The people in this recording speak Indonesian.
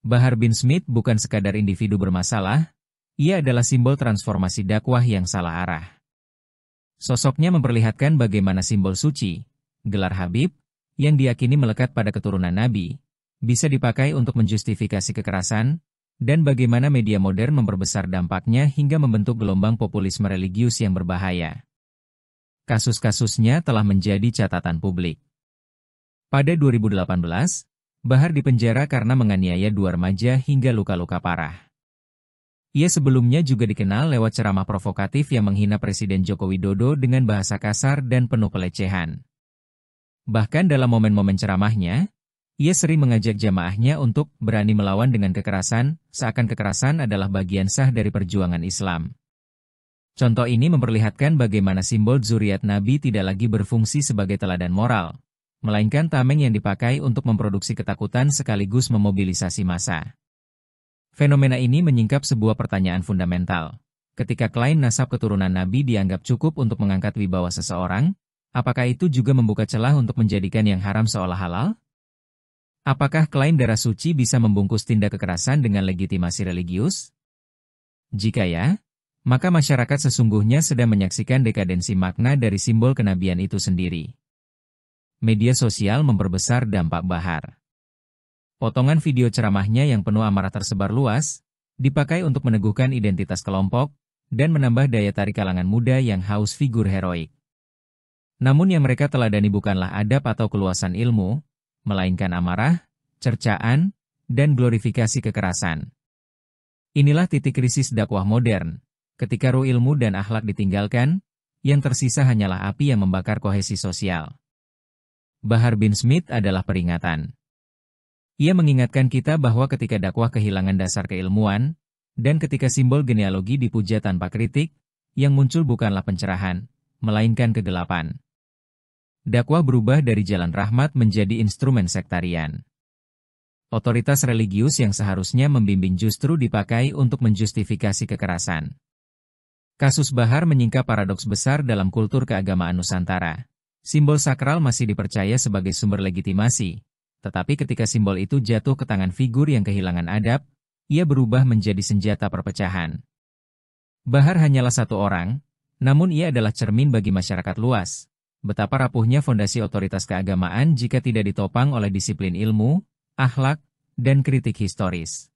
Bahar bin Smith bukan sekadar individu bermasalah, ia adalah simbol transformasi dakwah yang salah arah. Sosoknya memperlihatkan bagaimana simbol suci, gelar Habib, yang diyakini melekat pada keturunan Nabi, bisa dipakai untuk menjustifikasi kekerasan, dan bagaimana media modern memperbesar dampaknya hingga membentuk gelombang populisme religius yang berbahaya. Kasus-kasusnya telah menjadi catatan publik. Pada 2018, Bahar dipenjara karena menganiaya 2 remaja hingga luka-luka parah. Ia sebelumnya juga dikenal lewat ceramah provokatif yang menghina Presiden Joko Widodo dengan bahasa kasar dan penuh pelecehan. Bahkan dalam momen-momen ceramahnya, ia sering mengajak jamaahnya untuk berani melawan dengan kekerasan, seakan kekerasan adalah bagian sah dari perjuangan Islam. Contoh ini memperlihatkan bagaimana simbol zuriat Nabi tidak lagi berfungsi sebagai teladan moral, melainkan tameng yang dipakai untuk memproduksi ketakutan sekaligus memobilisasi massa. Fenomena ini menyingkap sebuah pertanyaan fundamental. Ketika klaim nasab keturunan Nabi dianggap cukup untuk mengangkat wibawa seseorang, apakah itu juga membuka celah untuk menjadikan yang haram seolah halal? Apakah klaim darah suci bisa membungkus tindak kekerasan dengan legitimasi religius? Jika ya, maka masyarakat sesungguhnya sedang menyaksikan dekadensi makna dari simbol kenabian itu sendiri. Media sosial memperbesar dampak Bahar. Potongan video ceramahnya yang penuh amarah tersebar luas, dipakai untuk meneguhkan identitas kelompok, dan menambah daya tarik kalangan muda yang haus figur heroik. Namun yang mereka teladani bukanlah adab atau keluasan ilmu, melainkan amarah, cercaan, dan glorifikasi kekerasan. Inilah titik krisis dakwah modern, ketika ruh ilmu dan akhlak ditinggalkan, yang tersisa hanyalah api yang membakar kohesi sosial. Bahar bin Smith adalah peringatan. Ia mengingatkan kita bahwa ketika dakwah kehilangan dasar keilmuan, dan ketika simbol genealogi dipuja tanpa kritik, yang muncul bukanlah pencerahan, melainkan kegelapan. Dakwah berubah dari jalan rahmat menjadi instrumen sektarian. Otoritas religius yang seharusnya membimbing justru dipakai untuk menjustifikasi kekerasan. Kasus Bahar menyingkap paradoks besar dalam kultur keagamaan Nusantara. Simbol sakral masih dipercaya sebagai sumber legitimasi, tetapi ketika simbol itu jatuh ke tangan figur yang kehilangan adab, ia berubah menjadi senjata perpecahan. Bahar hanyalah satu orang, namun ia adalah cermin bagi masyarakat luas. Betapa rapuhnya fondasi otoritas keagamaan jika tidak ditopang oleh disiplin ilmu, akhlak, dan kritik historis.